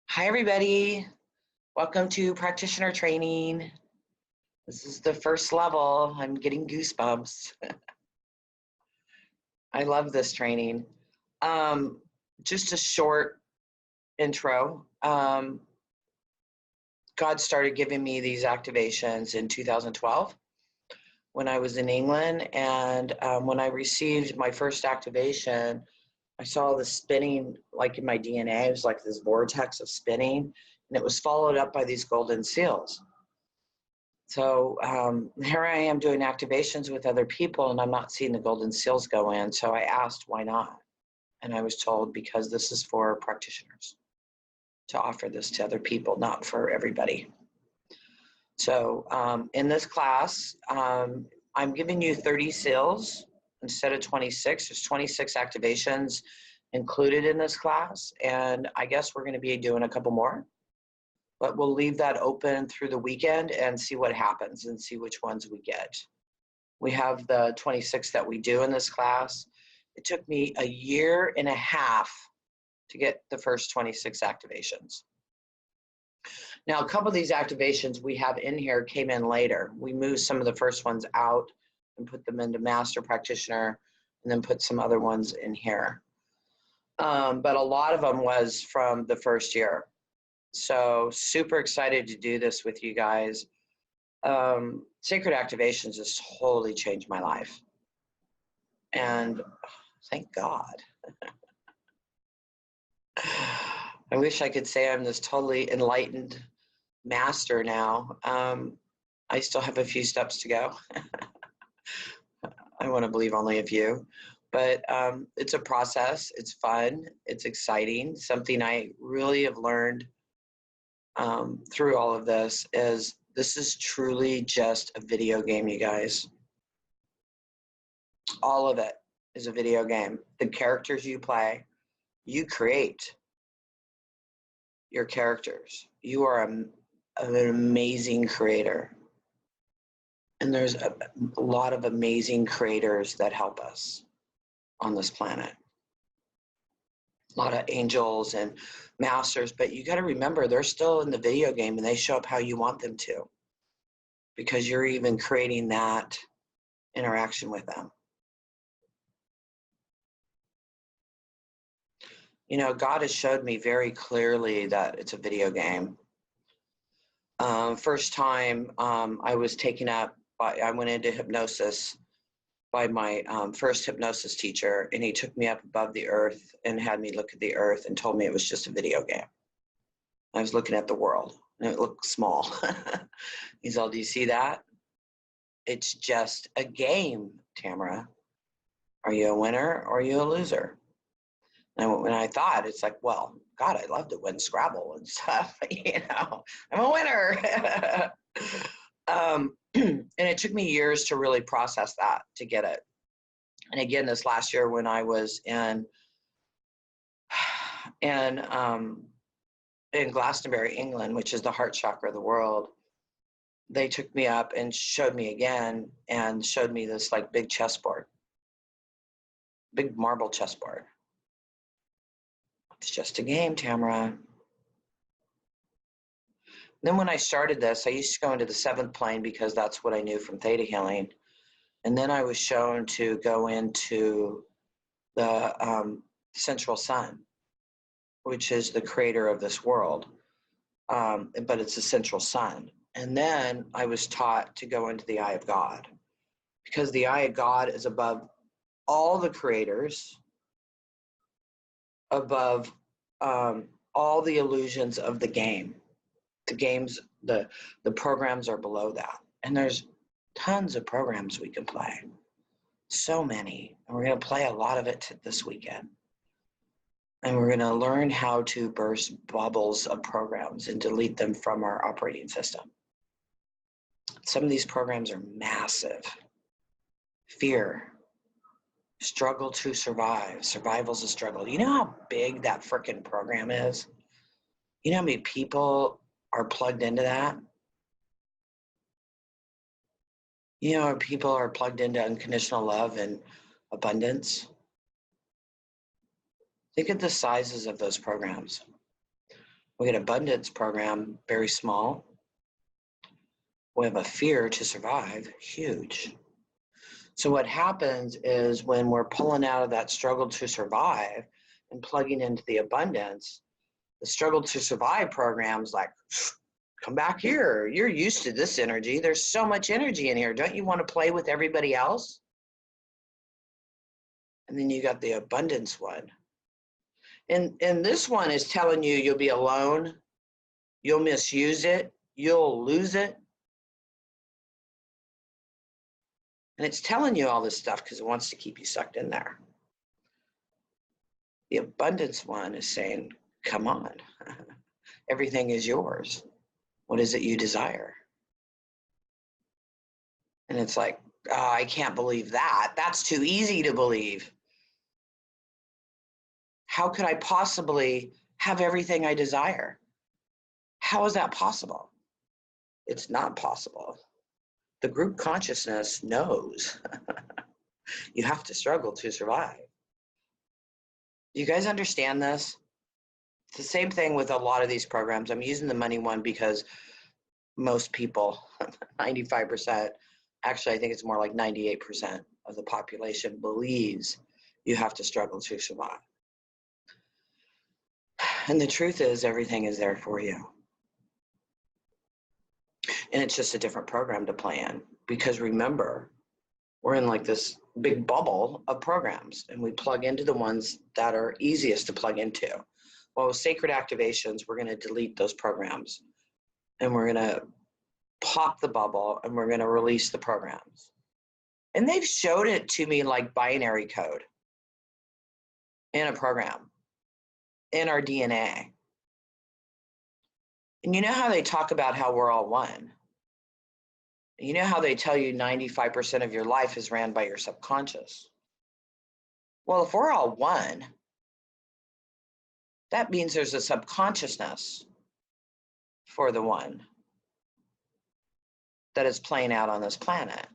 Hi, everybody. Welcome to practitioner training. This is the first level. I'm getting goosebumps. I love this training. Just a short intro. God started giving me these activations in 2012 when I was in England. And when I received my first activation, I saw the spinning like in my DNA. It was like this vortex of spinning, and it was followed up by these golden seals. So here I am doing activations with other people, and I'm not seeing the golden seals go in. So I asked, why not? And I was told, because this is for practitioners, to offer this to other people, not for everybody. So in this class, I'm giving you 30 seals instead of 26. There's 26 activations included in this class, and I guess we're going to be doing a couple more, but we'll leave that open through the weekend and see what happens and see which ones we get. We have the 26 that we do in this class. It took me a year and a half to get the first 26 activations. Now, a couple of these activations we have in here came in later. We moved some of the first ones out and put them into Master Practitioner, and then put some other ones in here. But a lot of them was from the first year. So super excited to do this with you guys. Sacred Activations has totally changed my life. And thank God. I wish I could say I'm this totally enlightened master now. I still have a few steps to go. I want to believe only a few, but it's a process. It's fun. It's exciting. Something I really have learned through all of this is truly just a video game, you guys. All of it is a video game. The characters you play, you create your characters. You are an amazing creator. And there's a lot of amazing creators that help us on this planet. A lot of angels and masters, but you got to remember they're still in the video game and they show up how you want them to, because you're even creating that interaction with them. You know, God has showed me very clearly that it's a video game. First time I was taken up by, I went into hypnosis by my first hypnosis teacher, and he took me up above the earth and had me look at the earth and told me it was just a video game. I was looking at the world and it looked small. He's all, do you see that? It's just a game, Tamra. Are you a winner or are you a loser? And when I thought, it's like, well, God, I'd love to win Scrabble and stuff. You know, I'm a winner. And it took me years to really process that, to get it. And again, this last year when I was in Glastonbury, England, which is the heart chakra of the world, they took me up and showed me again and showed me this like big chessboard, big marble chessboard. It's just a game, Tamra. Then when I started this, I used to go into the 7th plane because that's what I knew from theta healing. And then I was shown to go into the central sun, which is the creator of this world. But it's the central sun. And then I was taught to go into the eye of God, because the eye of God is above all the creators, above all the illusions of the game. The games, the programs are below that. And there's tons of programs we can play. So many. And we're going to play a lot of it this weekend. And we're going to learn how to burst bubbles of programs and delete them from our operating system. Some of these programs are massive. Fear. Struggle to survive. Survival's a struggle. You know how big that frickin' program is? You know how many people are plugged into that? You know, people are plugged into unconditional love and abundance. Think of the sizes of those programs. We get abundance program, very small. We have a fear to survive, huge. So what happens is when we're pulling out of that struggle to survive and plugging into the abundance, the struggle to survive programs like, come back here. You're used to this energy. There's so much energy in here. Don't you want to play with everybody else? And then you got the abundance one. And this one is telling you you'll be alone. You'll misuse it. You'll lose it. And it's telling you all this stuff because it wants to keep you sucked in there. The abundance one is saying, come on. Everything is yours. What is it you desire? And it's like, oh, I can't believe that. That's too easy to believe. How could I possibly have everything I desire? How is that possible? It's not possible. The group consciousness knows. You have to struggle to survive. You guys understand this? It's the same thing with a lot of these programs. I'm using the money one because most people, 95%, actually I think it's more like 98% of the population believes you have to struggle to survive. And the truth is everything is there for you. And it's just a different program to play in because remember, we're in like this big bubble of programs and we plug into the ones that are easiest to plug into. Well, with sacred activations, we're going to delete those programs and we're going to pop the bubble and we're going to release the programs. And they've showed it to me like binary code in a program, in our DNA. And you know how they talk about how we're all one? You know how they tell you 95% of your life is ran by your subconscious? Well, if we're all one, that means there's a subconsciousness for the one that is playing out on this planet.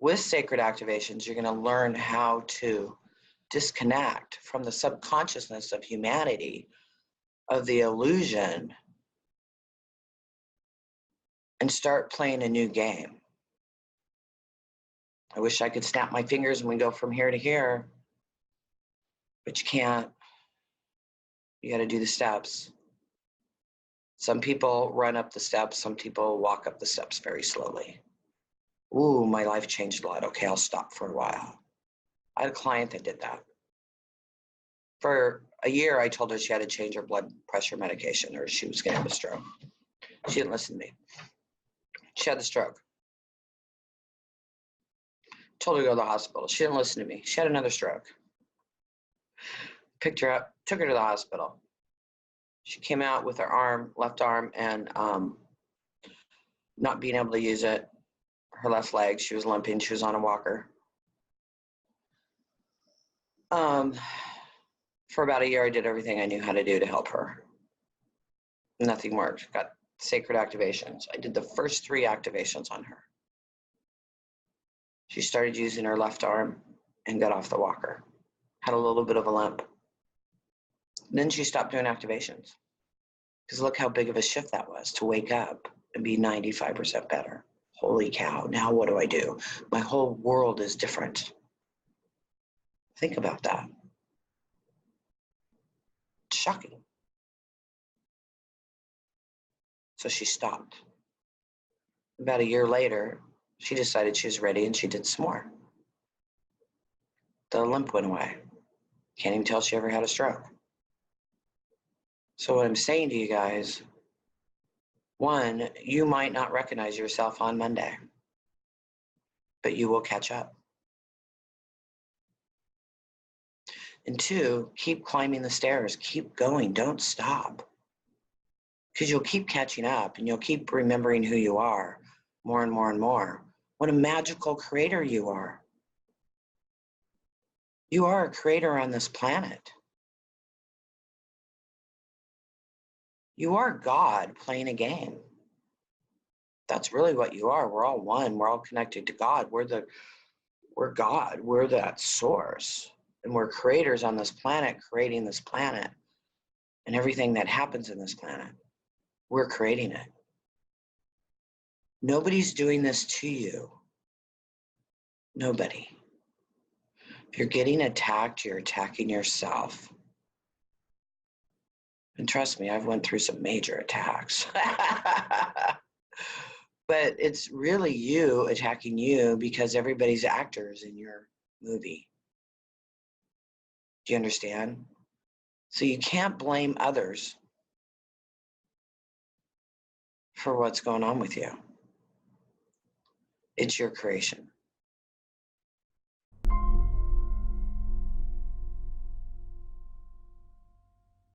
With sacred activations, you're going to learn how to disconnect from the subconsciousness of humanity, of the illusion, and start playing a new game. I wish I could snap my fingers and we go from here to here, but you can't. You got to do the steps. Some people run up the steps. Some people walk up the steps very slowly. Ooh, my life changed a lot. Okay, I'll stop for a while. I had a client that did that. For a year, I told her she had to change her blood pressure medication or she was going to have a stroke. She didn't listen to me. She had the stroke. Told her to go to the hospital. She didn't listen to me. She had another stroke. Picked her up, took her to the hospital. She came out with her arm, left arm, and not being able to use it. Her left leg, she was limping. She was on a walker. For about a year, I did everything I knew how to do to help her. Nothing worked. Got sacred activations. I did the first 3 activations on her. She started using her left arm and got off the walker. Had a little bit of a limp. Then she stopped doing activations. Because look how big of a shift that was to wake up and be 95% better. Holy cow, now what do I do? My whole world is different. Think about that. It's shocking. So she stopped. About a year later, she decided she was ready and she did some more. The limp went away. Can't even tell she ever had a stroke. So what I'm saying to you guys, 1, you might not recognize yourself on Monday, but you will catch up. And 2, keep climbing the stairs. Keep going. Don't stop. Because you'll keep catching up and you'll keep remembering who you are more and more and more. What a magical creator you are. You are a creator on this planet. You are God playing a game. That's really what you are. We're all one. We're all connected to God. We're God. We're that source. And we're creators on this planet, creating this planet and everything that happens in this planet. We're creating it. Nobody's doing this to you. Nobody. If you're getting attacked, you're attacking yourself. And trust me, I've went through some major attacks. But it's really you attacking you because everybody's actors in your movie. Do you understand? So you can't blame others for what's going on with you. It's your creation.